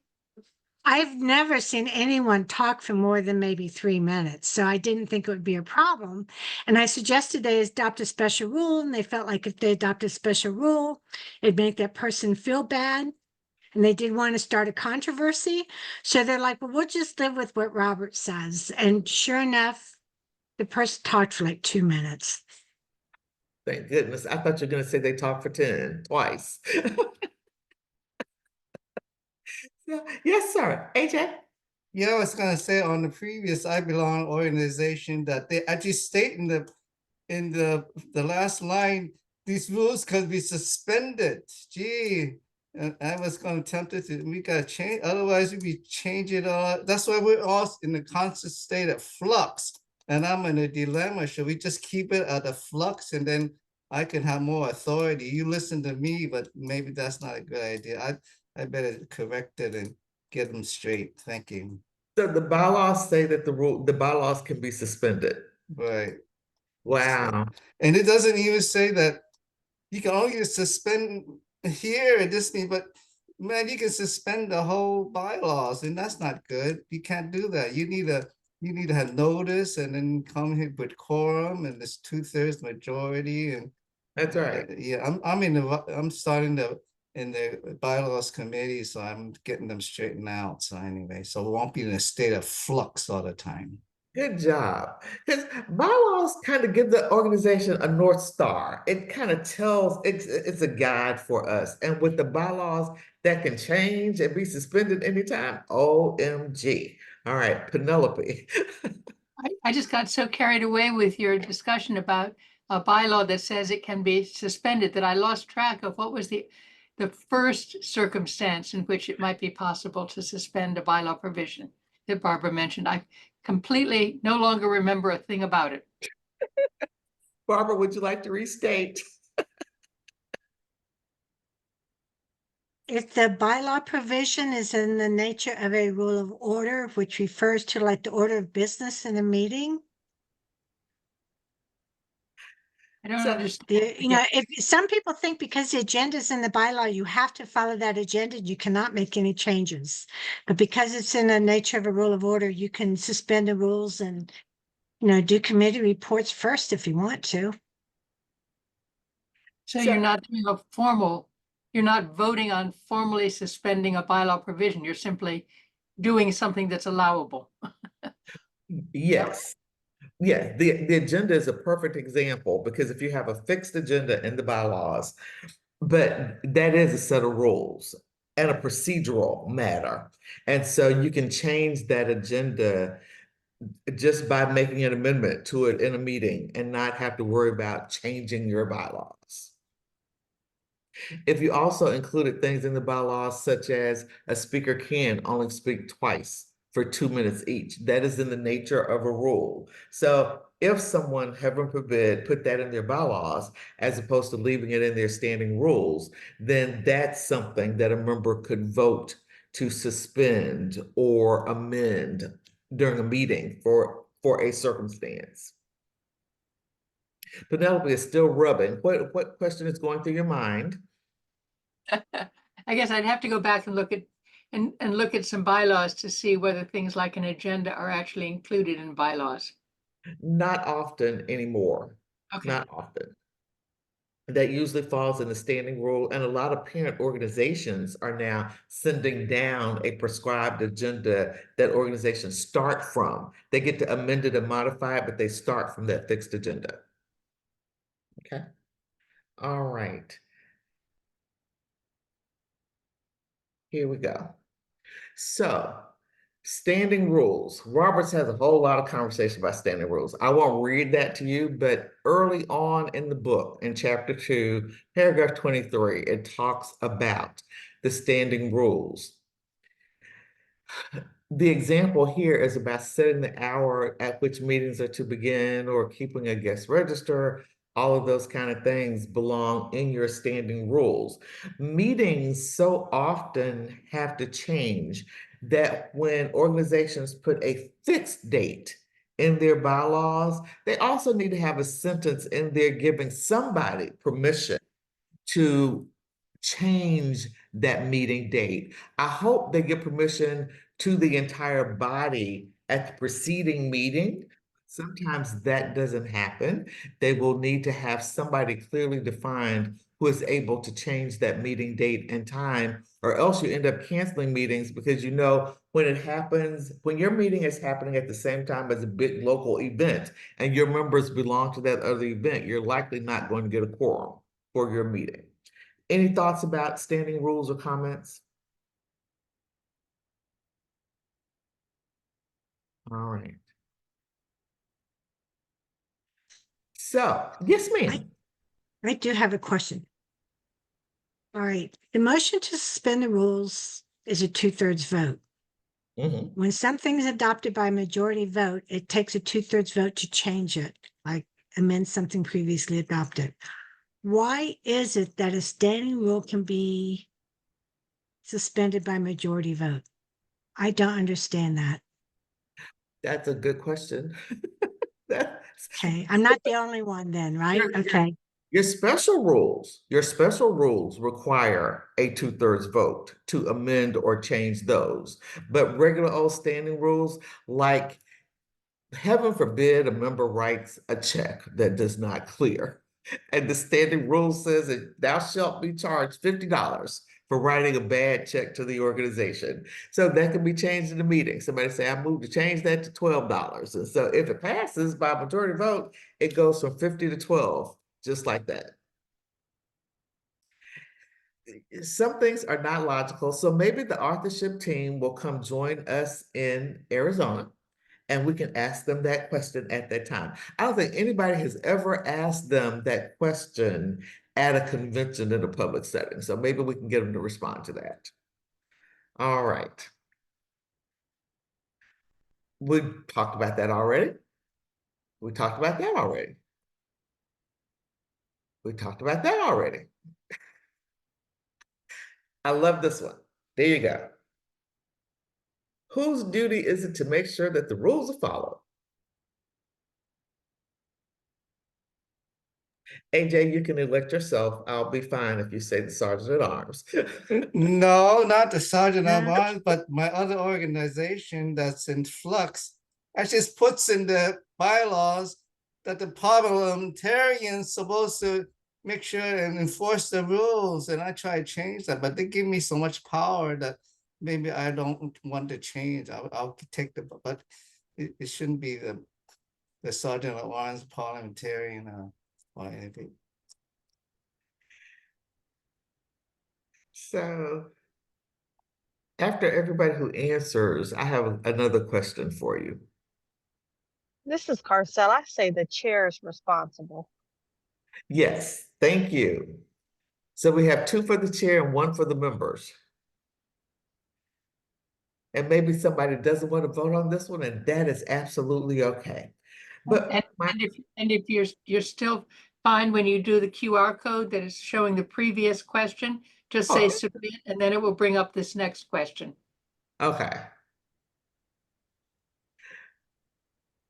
I've never seen anyone talk for more than maybe 3 minutes, so I didn't think it would be a problem. And I suggested they adopt a special rule, and they felt like if they adopt a special rule, it'd make that person feel bad. And they did want to start a controversy. So they're like, well, we'll just live with what Robert says. And sure enough, the person talked for like 2 minutes. Thank goodness. I thought you were going to say they talked for 10, twice. Yes, sir. AJ? Yeah, I was gonna say on the previous I Belong organization that they actually state in the last line, these rules could be suspended. Gee, and I was gonna tempted to, we gotta change, otherwise we change it all. That's why we're all in a constant state of flux. And I'm in a dilemma. Should we just keep it at a flux and then I can have more authority? You listen to me, but maybe that's not a good idea. I better correct it and get them straight. Thank you. So the bylaws say that the bylaws can be suspended. Right. Wow. And it doesn't even say that you can only suspend here at this meeting, but man, you can suspend the whole bylaws, and that's not good. You can't do that. You need to have notice and then come here with quorum and this 2/3 majority. And That's right. yeah, I'm starting in the bylaws committee, so I'm getting them straightened out. So anyway, so we won't be in a state of flux all the time. Good job. Because bylaws kind of give the organization a North Star. It kind of tells, it's a guide for us. And with the bylaws that can change and be suspended anytime, OMG. All right, Penelope. I just got so carried away with your discussion about a bylaw that says it can be suspended that I lost track of what was the first circumstance in which it might be possible to suspend a bylaw provision that Barbara mentioned. I completely no longer remember a thing about it. Barbara, would you like to restate? If the bylaw provision is in the nature of a rule of order, which refers to like the order of business in a meeting, I don't So- understand. if some people think because the agenda is in the bylaw, you have to follow that agenda, you cannot make any changes. But because it's in the nature of a rule of order, you can suspend the rules and, do committee reports first if you want to. So you're not doing you're not voting on formally suspending a bylaw provision. You're simply doing something that's allowable. Yes. Yeah, the agenda is a perfect example because if you have a fixed agenda in the bylaws, but that is a set of rules and a procedural matter. And so you can change that agenda just by making an amendment to it in a meeting and not have to worry about changing your bylaws. If you also included things in the bylaws such as a speaker can only speak twice for 2 minutes each, that is in the nature of a rule. So if someone, heaven forbid, put that in their bylaws as opposed to leaving it in their standing rules, then that's something that a member could vote to suspend or amend during a meeting for a circumstance. Penelope is still rubbing. What question is going through your mind? I guess I'd have to go back and look at some bylaws to see whether things like an agenda are actually included in bylaws. Not often anymore. Okay. Not often. that usually falls in the standing rule, and a lot of parent organizations are now sending down a prescribed agenda that organizations start from. They get to amend it and modify it, but they start from that fixed agenda. Okay. All right. Here we go. So, standing rules. Roberts has a whole lot of conversation about standing rules. I won't read that to you, but early on in the book, in chapter 2, paragraph 23, it talks about the standing rules. The example here is about setting the hour at which meetings are to begin or keeping a guest register. All of those kind of things belong in your standing rules. Meetings so often have to change that when organizations put a fixed date in their bylaws, they also need to have a sentence in there giving somebody permission to change that meeting date. I hope they give permission to the entire body at the preceding meeting. Sometimes that doesn't happen. They will need to have somebody clearly defined who is able to change that meeting date and time, or else you end up canceling meetings because you know when it happens, when your meeting is happening at the same time as a big local event and your members belong to that other event, you're likely not going to get a quorum for your meeting. Any thoughts about standing rules or comments? All right. So, yes, ma'am. I do have a question. All right, the motion to suspend the rules is a 2/3 vote. Mhm. When something is adopted by a majority vote, it takes a 2/3 vote to change it, like amend something previously adopted. Why is it that a standing rule can be suspended by majority vote? I don't understand that. That's a good question. That's Okay, I'm not the only one then, right? You're- Okay, your special rules require a 2/3 vote to amend or change those. But regular old standing rules, like heaven forbid a member writes a check that does not clear. And the standing rule says that thou shalt be charged $50 for writing a bad check to the organization. So that can be changed in the meeting. Somebody say, I move to change that to $12. And so if it passes by majority vote, it goes from 50 to 12, just like that. Some things are not logical. So maybe the authorship team will come join us in Arizona and we can ask them that question at that time. I don't think anybody has ever asked them that question at a convention in a public setting. So maybe we can get them to respond to that. All right. We talked about that already. We talked about that already. We talked about that already. I love this one. There you go. Whose duty is it to make sure that the rules are followed? AJ, you can elect yourself. I'll be fine if you say the sergeant at arms. No, not the Sergeant of Arms, but my other organization that's in flux actually puts in the bylaws that the parliamentarians supposed to make sure and enforce the rules. And I try to change that, but they give me so much power that maybe I don't want to change. I'll take the, but it shouldn't be the Sergeant at Arms parliamentarian or anything. So after everybody who answers, I have another question for you. This is Carcel. I say the chair is responsible. Yes, thank you. So we have 2 for the chair and 1 for the members. And maybe somebody doesn't want to vote on this one, and that is absolutely okay. But And if you're still fine when you do the QR code that is showing the previous question, just say Oh. submit, and then it will bring up this next question. Okay.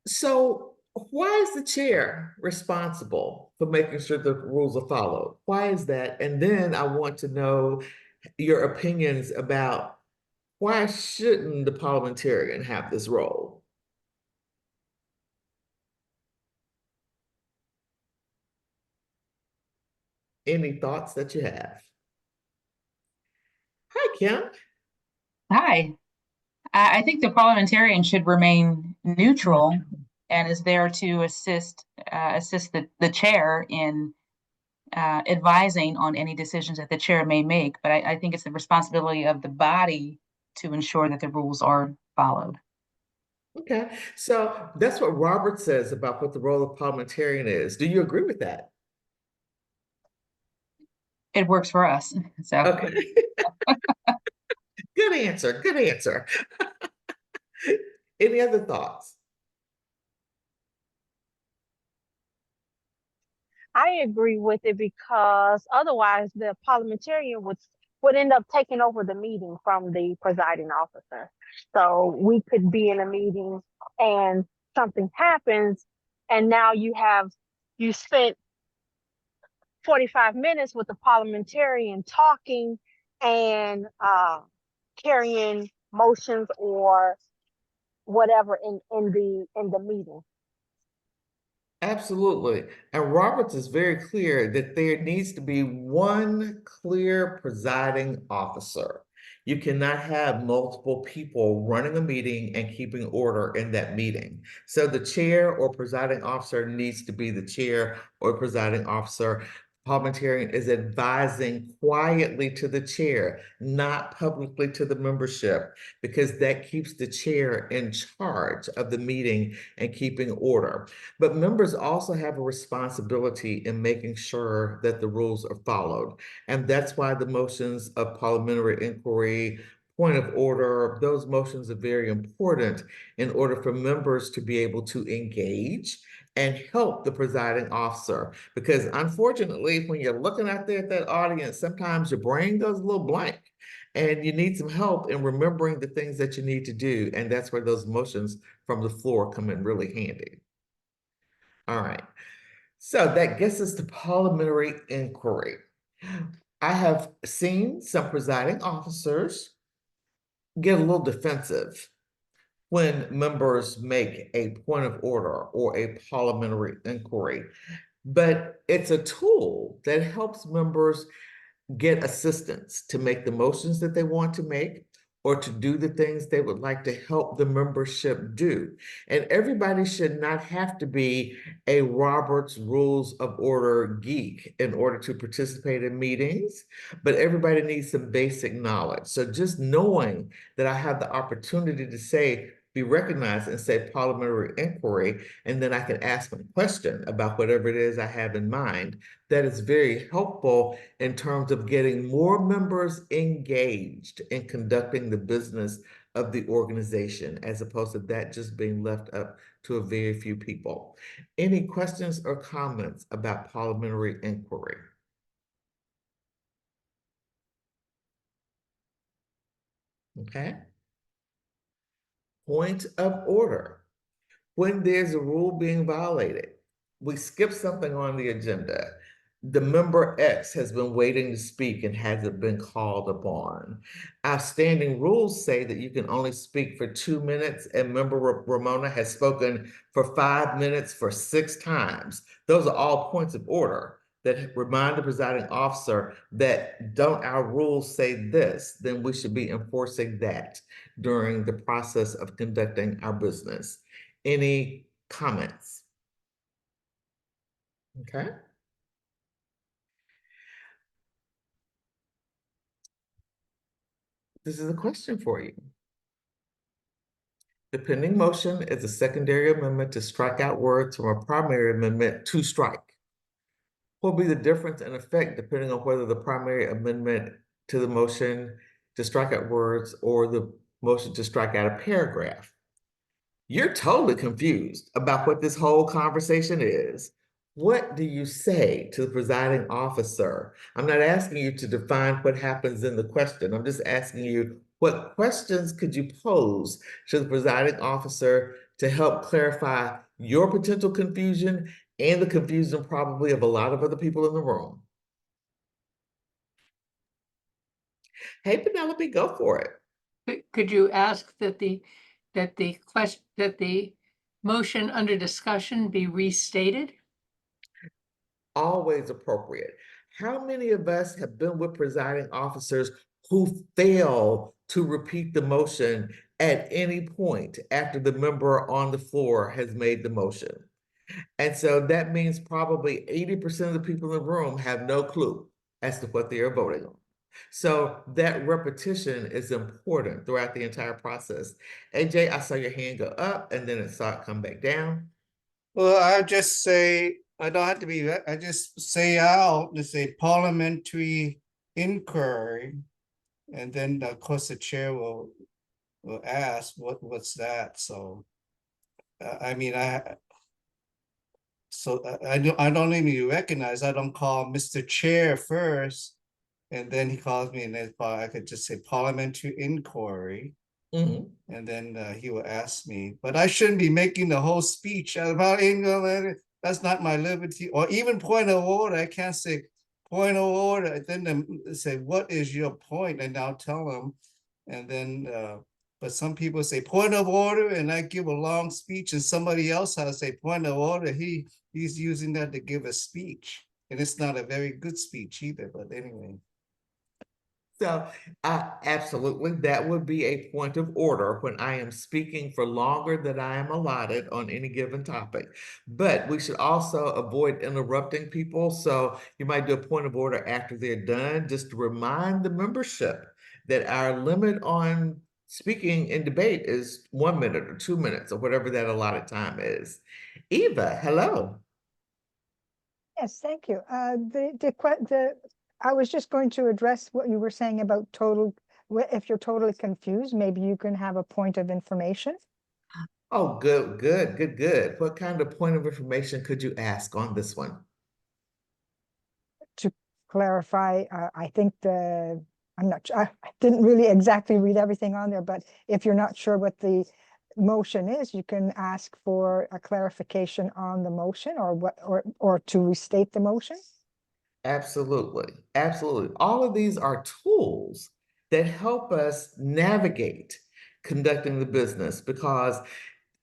So why is the chair responsible for making sure the rules are followed? Why is that? And then I want to know your opinions about why shouldn't the parliamentarian have this role? Any thoughts that you have? Hi, Kim. Hi. I think the parliamentarian should remain neutral and is there to assist the chair in advising on any decisions that the chair may make. But I think it's the responsibility of the body to ensure that the rules are followed. Okay, so that's what Robert says about what the role of parliamentarian is. Do you agree with that? It works for us. So Okay. Good answer. Good answer. Any other thoughts? I agree with it because otherwise the parliamentarian would end up taking over the meeting from the presiding officer. So we could be in a meeting and something happens, and now you spent 45 minutes with the parliamentarian talking and carrying motions or whatever in the meeting. Absolutely. And Roberts is very clear that there needs to be one clear presiding officer. You cannot have multiple people running a meeting and keeping order in that meeting. So the chair or presiding officer needs to be the chair or presiding officer. Parliamentarian is advising quietly to the chair, not publicly to the membership, because that keeps the chair in charge of the meeting and keeping order. But members also have a responsibility in making sure that the rules are followed. And that's why the motions of parliamentary inquiry, point of order, those motions are very important in order for members to be able to engage and help the presiding officer. Because unfortunately, when you're looking out there at that audience, sometimes your brain goes a little blank and you need some help in remembering the things that you need to do. And that's where those motions from the floor come in really handy. All right, so that gets us to parliamentary inquiry. I have seen some presiding officers get a little defensive when members make a point of order or a parliamentary inquiry, but it's a tool that helps members get assistance to make the motions that they want to make or to do the things they would like to help the membership do. And everybody should not have to be a Robert's Rules of Order geek in order to participate in meetings, but everybody needs some basic knowledge. So just knowing that I have the opportunity to be recognized and say parliamentary inquiry, and then I can ask a question about whatever it is I have in mind, that is very helpful in terms of getting more members engaged in conducting the business of the organization, as opposed to that just being left up to a very few people. Any questions or comments about parliamentary inquiry? Okay. Point of order. When there's a rule being violated, we skip something on the agenda. The member X has been waiting to speak and hasn't been called upon. Our standing rules say that you can only speak for 2 minutes, and member Ramona has spoken for 5 minutes for 6 times. Those are all points of order that remind the presiding officer that don't our rules say this, then we should be enforcing that during the process of conducting our business. Any comments? Okay. This is a question for you. The pending motion is a secondary amendment to strike out words from a primary amendment to strike. What will be the difference in effect depending on whether the primary amendment to the motion to strike out words or the motion to strike out a paragraph? You're totally confused about what this whole conversation is. What do you say to the presiding officer? I'm not asking you to define what happens in the question. I'm just asking you, what questions could you pose to the presiding officer to help clarify your potential confusion and the confusion probably of a lot of other people in the room? Hey, Penelope, go for it. Could you ask that the motion under discussion be restated? Always appropriate. How many of us have been with presiding officers who fail to repeat the motion at any point after the member on the floor has made the motion? And so that means probably 80% of the people in the room have no clue as to what they are voting on. So that repetition is important throughout the entire process. AJ, I saw your hand go up and then I saw it come back down. Well, I just say, I don't have to be, I just say out, to say parliamentary inquiry. And then of course the chair will ask, what's that? So, I mean, I don't even recognize, I don't call Mr. Chair first. And then he calls me and then I could just say parliamentary inquiry. Mhm. And then he will ask me, but I shouldn't be making the whole speech about England. That's not my liberty. Or even point of order. I can't say point of order. Then they say, what is your point? And I'll tell them. And then, but some people say point of order, and I give a long speech, and somebody else has say point of order. He's using that to give a speech, and it's not a very good speech either. But anyway. So absolutely, that would be a point of order when I am speaking for longer than I am allotted on any given topic. But we should also avoid interrupting people. So you might do a point of order after they're done, just to remind the membership that our limit on speaking in debate is 1 minute or 2 minutes or whatever that allotted time is. Eva, hello. Yes, thank you. I was just going to address what you were saying about if you're totally confused, maybe you can have a point of information. Oh, good. What kind of point of information could you ask on this one? To clarify, I think I'm not sure, I didn't really exactly read everything on there, but if you're not sure what the motion is, you can ask for a clarification on the motion or to restate the motion. Absolutely. All of these are tools that help us navigate conducting the business, because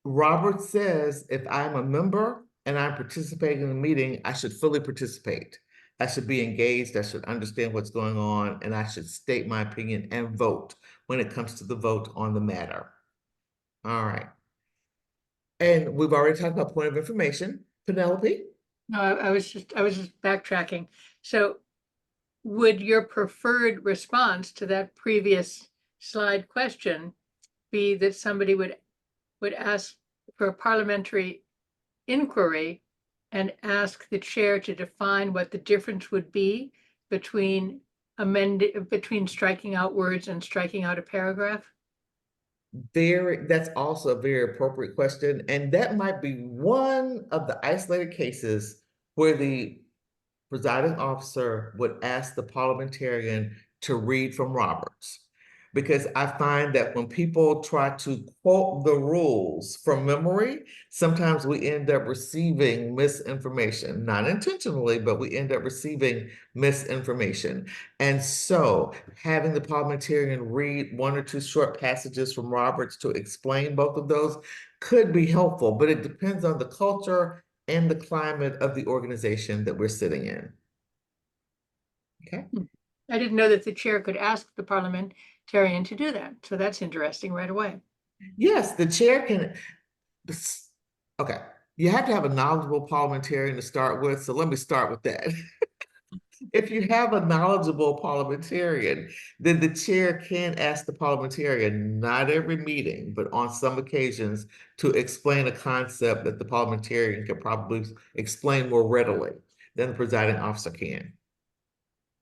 Robert says if I'm a member and I'm participating in the meeting, I should fully participate. I should be engaged, I should understand what's going on, and I should state my opinion and vote when it comes to the vote on the matter. All right. And we've already talked about point of information. Penelope? No, I was just backtracking. So would your preferred response to that previous slide question be that somebody would ask for a parliamentary inquiry and ask the chair to define what the difference would be between striking out words and striking out a paragraph? That's also a very appropriate question. And that might be one of the isolated cases where the presiding officer would ask the parliamentarian to read from Roberts. Because I find that when people try to quote the rules from memory, sometimes we end up receiving misinformation, not intentionally, but we end up receiving misinformation. And so having the parliamentarian read 1 or 2 short passages from Roberts to explain both of those could be helpful, but it depends on the culture and the climate of the organization that we're sitting in. Okay. I didn't know that the chair could ask the parliamentarian to do that. So that's interesting right away. Yes, the chair can. Okay. You have to have a knowledgeable parliamentarian to start with. So let me start with that. If you have a knowledgeable parliamentarian, then the chair can ask the parliamentarian, not every meeting, but on some occasions, to explain a concept that the parliamentarian can probably explain more readily than the presiding officer can.